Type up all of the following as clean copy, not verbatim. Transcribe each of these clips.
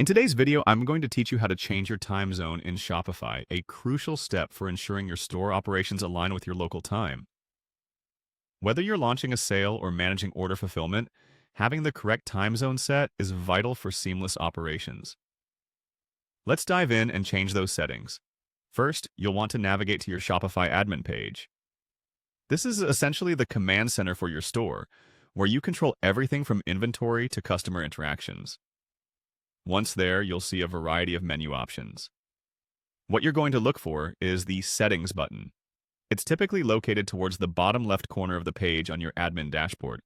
In today's video, I'm going to teach you how to change your time zone in Shopify, a crucial step for ensuring your store operations align with your local time. Whether you're launching a sale or managing order fulfillment, having the correct time zone set is vital for seamless operations. Let's dive in and change those settings. First, you'll want to navigate to your Shopify admin page. This is essentially the command center for your store, where you control everything from inventory to customer interactions. Once there, you'll see a variety of menu options. What you're going to look for is the Settings button. It's typically located towards the bottom left corner of the page on your admin dashboard.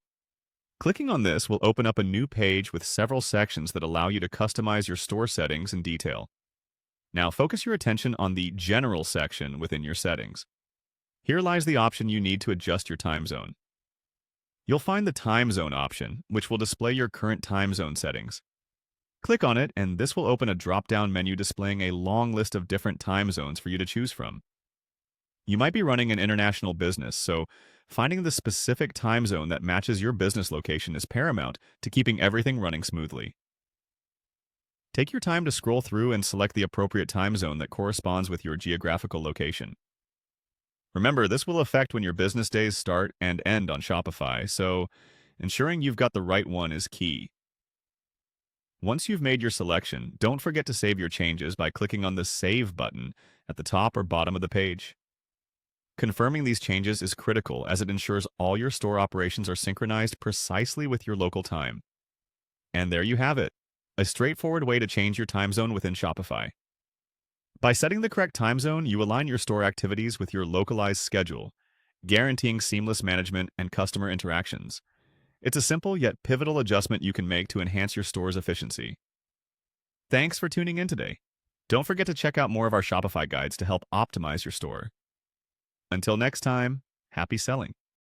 Clicking on this will open up a new page with several sections that allow you to customize your store settings in detail. Now focus your attention on the General section within your settings. Here lies the option you need to adjust your time zone. You'll find the Time Zone option, which will display your current time zone settings. Click on it, and this will open a drop-down menu displaying a long list of different time zones for you to choose from. You might be running an international business, so finding the specific time zone that matches your business location is paramount to keeping everything running smoothly. Take your time to scroll through and select the appropriate time zone that corresponds with your geographical location. Remember, this will affect when your business days start and end on Shopify, so ensuring you've got the right one is key. Once you've made your selection, don't forget to save your changes by clicking on the Save button at the top or bottom of the page. Confirming these changes is critical as it ensures all your store operations are synchronized precisely with your local time. And there you have it, a straightforward way to change your time zone within Shopify. By setting the correct time zone, you align your store activities with your localized schedule, guaranteeing seamless management and customer interactions. It's a simple yet pivotal adjustment you can make to enhance your store's efficiency. Thanks for tuning in today. Don't forget to check out more of our Shopify guides to help optimize your store. Until next time, happy selling.